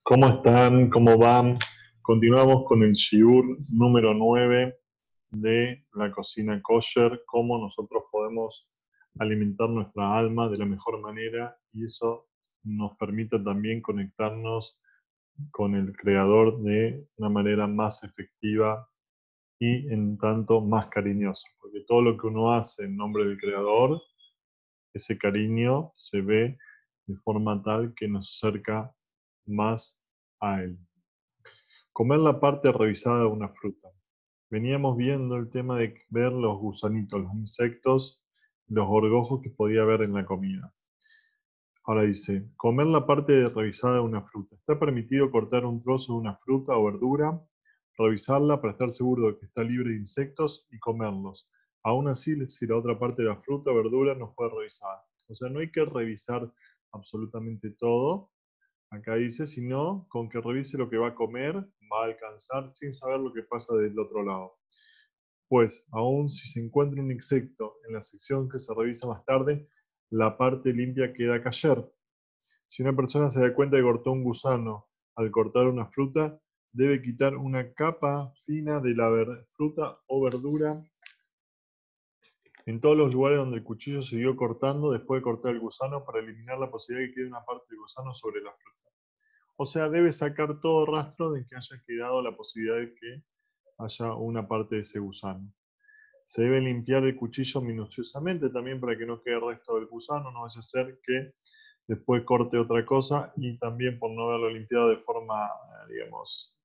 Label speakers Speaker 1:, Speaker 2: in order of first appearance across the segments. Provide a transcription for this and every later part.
Speaker 1: ¿Cómo están? ¿Cómo van? Continuamos con el shiur número 9 de la cocina kosher, cómo nosotros podemos alimentar nuestra alma de la mejor manera y eso nos permite también conectarnos con el Creador de una manera más efectiva y en tanto más cariñosa. Porque todo lo que uno hace en nombre del Creador, ese cariño se ve de forma tal que nos acerca más a Él. Comer la parte revisada de una fruta. Veníamos viendo el tema de ver los gusanitos, los insectos, los gorgojos que podía haber en la comida. Ahora dice, comer la parte revisada de una fruta. Está permitido cortar un trozo de una fruta o verdura, revisarla para estar seguro de que está libre de insectos y comerlos. Aún así, si la otra parte de la fruta o verdura no fue revisada. O sea, no hay que revisar absolutamente todo. Acá dice, si no, con que revise lo que va a comer, va a alcanzar sin saber lo que pasa del otro lado. Pues, aun si se encuentra un insecto en la sección que se revisa más tarde, la parte limpia queda kasher. Si una persona se da cuenta de que cortó un gusano al cortar una fruta, debe quitar una capa fina de la fruta o verdura en todos los lugares donde el cuchillo siguió cortando después de cortar el gusano para eliminar la posibilidad de que quede una parte del gusano sobre la fruta. O sea, debe sacar todo rastro de que haya quedado la posibilidad de que haya una parte de ese gusano. Se debe limpiar el cuchillo minuciosamente también para que no quede el resto del gusano, no vaya a ser que después corte otra cosa y también por no haberlo limpiado de forma, digamos,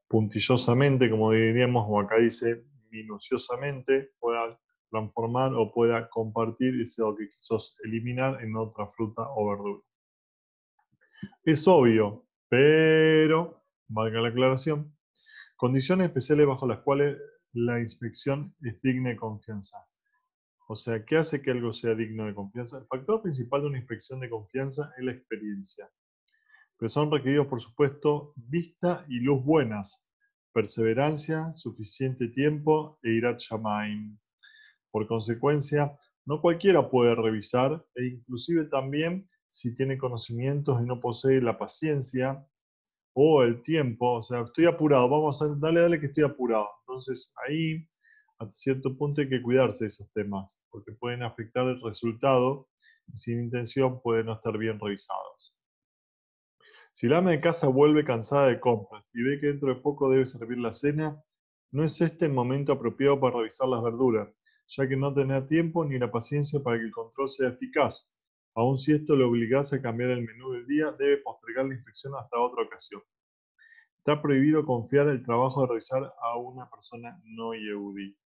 Speaker 1: puntillosamente, como diríamos, o acá dice minuciosamente, pueda transformar o pueda compartir eso que quiso eliminar en otra fruta o verdura. Es obvio, pero, valga la aclaración, condiciones especiales bajo las cuales la inspección es digna de confianza. O sea, ¿qué hace que algo sea digno de confianza? El factor principal de una inspección de confianza es la experiencia. Pero son requeridos, por supuesto, vista y luz buenas, perseverancia, suficiente tiempo e irat shamayim. Por consecuencia, no cualquiera puede revisar e inclusive también si tiene conocimientos y no posee la paciencia o el tiempo, o sea, estoy apurado, vamos a dale que estoy apurado. Entonces ahí, hasta cierto punto hay que cuidarse de esos temas, porque pueden afectar el resultado y sin intención pueden no estar bien revisados. Si la ama de casa vuelve cansada de compras y ve que dentro de poco debe servir la cena, no es este el momento apropiado para revisar las verduras, ya que no tendrá tiempo ni la paciencia para que el control sea eficaz. Aun si esto le obligase a cambiar el menú del día, debe postergar la inspección hasta otra ocasión. Está prohibido confiar el trabajo de revisar a una persona no yehudí,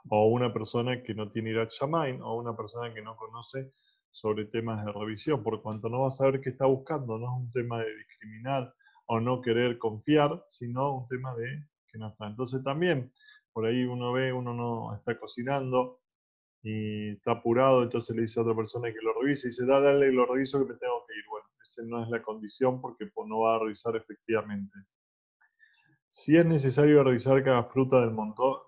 Speaker 1: o a una persona que no tiene irat shamayim, o a una persona que no conoce sobre temas de revisión, por cuanto no va a saber qué está buscando. No es un tema de discriminar o no querer confiar, sino un tema de que no está. Entonces también, por ahí uno ve, uno no está cocinando y está apurado, entonces le dice a otra persona que lo revise y dice, dale, lo reviso que me tengo que ir. Bueno, esa no es la condición porque pues, no va a revisar efectivamente. Si es necesario revisar cada fruta del montón,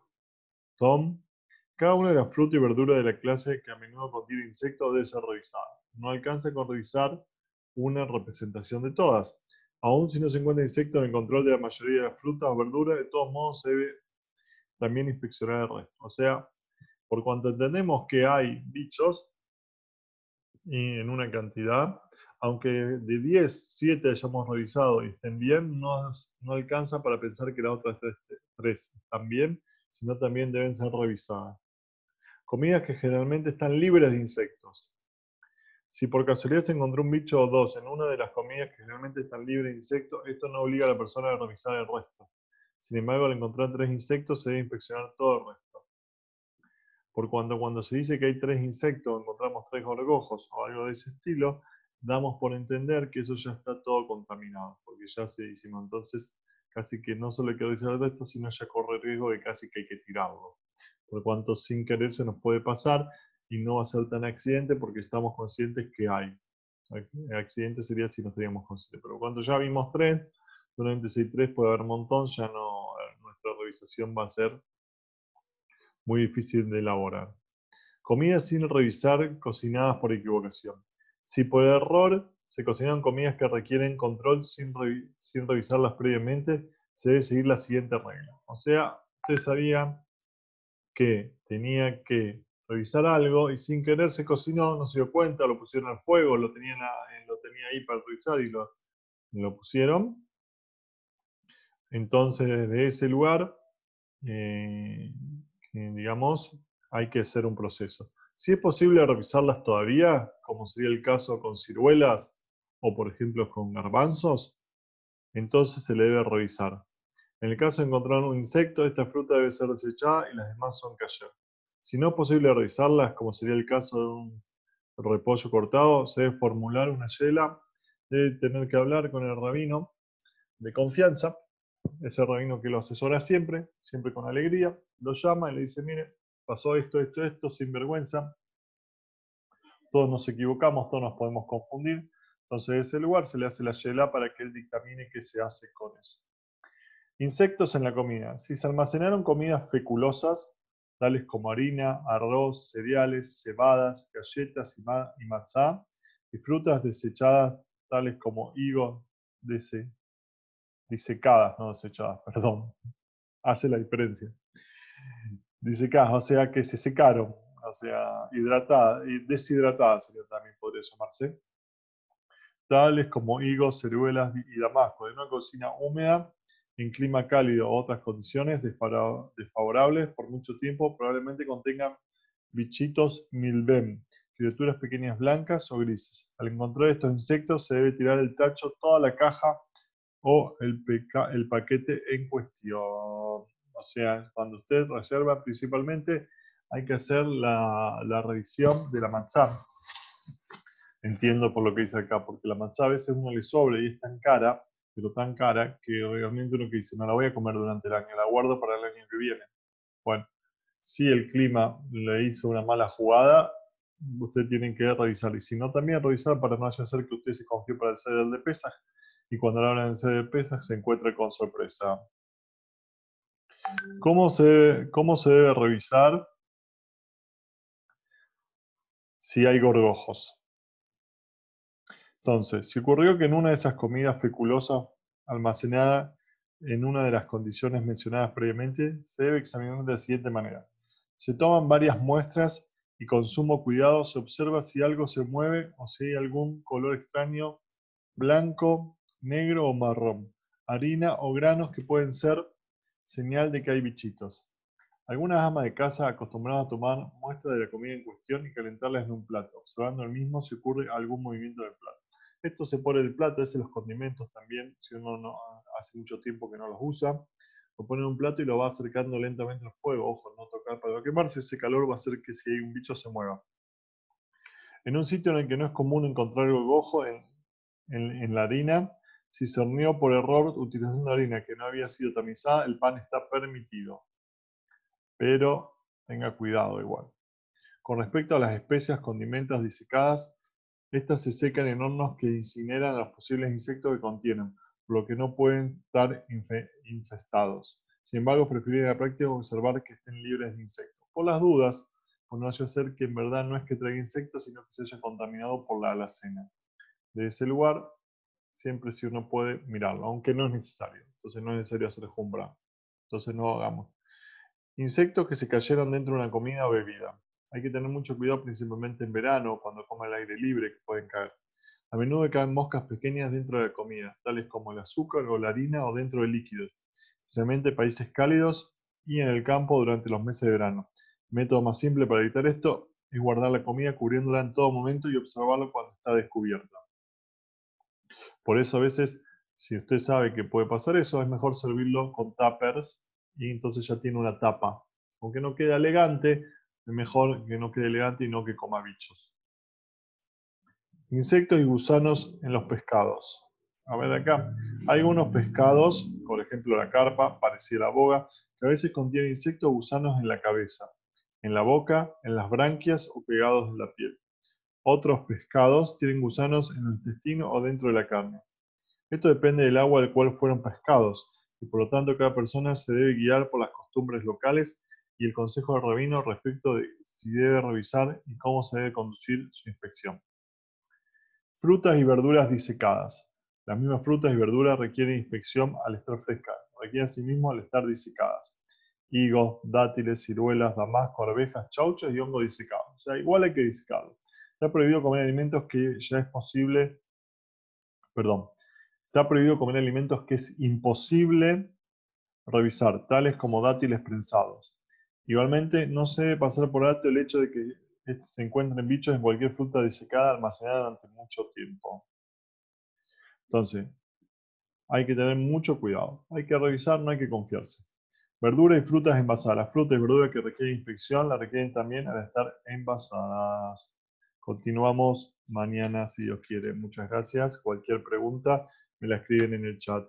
Speaker 1: cada una de las frutas y verduras de la clase que a menudo contiene insectos debe ser revisada. No alcanza con revisar una representación de todas. Aun si no se encuentra insecto en el control de la mayoría de las frutas o verduras, de todos modos se debe también inspeccionar el resto. O sea, por cuanto entendemos que hay bichos en una cantidad, aunque de 10, 7 hayamos revisado y estén bien, no alcanza para pensar que las otras 3 están bien, sino también deben ser revisadas. Comidas que generalmente están libres de insectos. Si por casualidad se encontró un bicho o dos en una de las comidas que generalmente están libres de insectos, esto no obliga a la persona a revisar el resto. Sin embargo, al encontrar 3 insectos, se debe inspeccionar todo el resto. Por cuando se dice que hay 3 insectos, encontramos 3 gorgojos o algo de ese estilo, damos por entender que eso ya está todo contaminado, porque ya se hicimos. Entonces, casi que no solo hay que revisar el resto, sino ya corre el riesgo de casi que hay que tirarlo. Por cuanto sin querer se nos puede pasar y no va a ser tan accidente porque estamos conscientes que hay. El accidente sería si no estaríamos conscientes. Pero cuando ya vimos 3, solamente si hay 3 puede haber un montón, ya no, nuestra revisación va a ser muy difícil de elaborar. Comidas sin revisar, cocinadas por equivocación. Si por error se cocinan comidas que requieren control sin revisarlas previamente, se debe seguir la siguiente regla. O sea, usted sabía que tenía que revisar algo y sin querer se cocinó, no se dio cuenta, lo pusieron al fuego, lo tenía ahí para revisar y lo pusieron. Entonces, desde ese lugar, digamos, hay que hacer un proceso. Si es posible revisarlas todavía, como sería el caso con ciruelas o por ejemplo con garbanzos, entonces se le debe revisar. En el caso de encontrar un insecto, esta fruta debe ser desechada y las demás son kasher. Si no es posible revisarlas, como sería el caso de un repollo cortado, se debe formular una yela, debe tener que hablar con el rabino de confianza, ese rabino que lo asesora siempre, siempre con alegría, lo llama y le dice, mire, pasó esto, sin vergüenza, todos nos equivocamos, todos nos podemos confundir, entonces en ese lugar se le hace la yela para que él dictamine qué se hace con eso. Insectos en la comida. Si se almacenaron comidas feculosas, tales como harina, arroz, cereales, cebadas, galletas y matzá, y frutas desechadas, tales como higos, disecadas, no desechadas, perdón, hace la diferencia. Disecadas, o sea que se secaron, o sea, hidratadas, y deshidratadas sería también podría llamarse, tales como higos, ciruelas y damasco, de una cocina húmeda, en clima cálido o otras condiciones desfavorables por mucho tiempo, probablemente contengan bichitos milbem, criaturas pequeñas blancas o grises. Al encontrar estos insectos se debe tirar el tacho, toda la caja o el paquete en cuestión. O sea, cuando usted reserva principalmente hay que hacer la revisión de la manzana. Entiendo por lo que dice acá, porque la manzana a veces uno le sobra y es tan cara, pero tan cara, que obviamente uno que dice, no la voy a comer durante el año, la guardo para el año que viene. Bueno, si el clima le hizo una mala jugada, usted tiene que revisar. Y si no, también revisar para no hacer que usted se confíe para el Seder de Pesaj. Y cuando le hablan del Seder de Pesaj, se encuentra con sorpresa. ¿Cómo se debe revisar si hay gorgojos? Entonces, si ocurrió que en una de esas comidas feculosas almacenada en una de las condiciones mencionadas previamente, se debe examinar de la siguiente manera. Se toman varias muestras y con sumo cuidado se observa si algo se mueve o si hay algún color extraño, blanco, negro o marrón, harina o granos que pueden ser señal de que hay bichitos. Algunas amas de casa acostumbradas a tomar muestras de la comida en cuestión y calentarlas en un plato, observando el mismo si ocurre algún movimiento del plato. Esto se pone en el plato, es en los condimentos también, si uno no hace mucho tiempo que no los usa, lo pone en un plato y lo va acercando lentamente al fuego. Ojo, no tocar para no quemarse, ese calor va a hacer que si hay un bicho se mueva. En un sitio en el que no es común encontrar el gojo en la harina, si se horneó por error utilizando harina que no había sido tamizada, el pan está permitido, pero tenga cuidado igual. Con respecto a las especias condimentas disecadas, estas se secan en hornos que incineran a los posibles insectos que contienen, por lo que no pueden estar infestados. Sin embargo, preferiría la práctica observar que estén libres de insectos. Por las dudas, por no haya ser que en verdad no es que traiga insectos, sino que se haya contaminado por la alacena. De ese lugar, siempre si uno puede mirarlo, aunque no es necesario. Entonces no es necesario hacer jumbra. Entonces no hagamos. Insectos que se cayeron dentro de una comida o bebida. Hay que tener mucho cuidado principalmente en verano, cuando coma al aire libre, que pueden caer. A menudo caen moscas pequeñas dentro de la comida, tales como el azúcar o la harina o dentro de líquidos, especialmente en países cálidos y en el campo durante los meses de verano. El método más simple para evitar esto es guardar la comida cubriéndola en todo momento y observarlo cuando está descubierta. Por eso a veces, si usted sabe que puede pasar eso, es mejor servirlo con tuppers y entonces ya tiene una tapa. Aunque no quede elegante, es mejor que no quede elegante y no que coma bichos. Insectos y gusanos en los pescados. A ver acá, hay unos pescados, por ejemplo la carpa, parecida a la boga, que a veces contienen insectos o gusanos en la cabeza, en la boca, en las branquias o pegados en la piel. Otros pescados tienen gusanos en el intestino o dentro de la carne. Esto depende del agua del cual fueron pescados, y por lo tanto cada persona se debe guiar por las costumbres locales y el consejo del rabino respecto de si debe revisar y cómo se debe conducir su inspección. Frutas y verduras disecadas. Las mismas frutas y verduras requieren inspección al estar frescas, requieren asimismo al estar disecadas. Higos, dátiles, ciruelas, damasco, arvejas, chauchas y hongo disecado. O sea, igual hay que disecarlo. Está prohibido comer alimentos que ya es posible, perdón, está prohibido comer alimentos que es imposible revisar, tales como dátiles prensados. Igualmente, no se debe pasar por alto el hecho de que se encuentren bichos en cualquier fruta disecada almacenada durante mucho tiempo. Entonces, hay que tener mucho cuidado. Hay que revisar, no hay que confiarse. Verduras y frutas envasadas. Las frutas y verduras que requieren inspección las requieren también al estar envasadas. Continuamos mañana si Dios quiere. Muchas gracias. Cualquier pregunta me la escriben en el chat.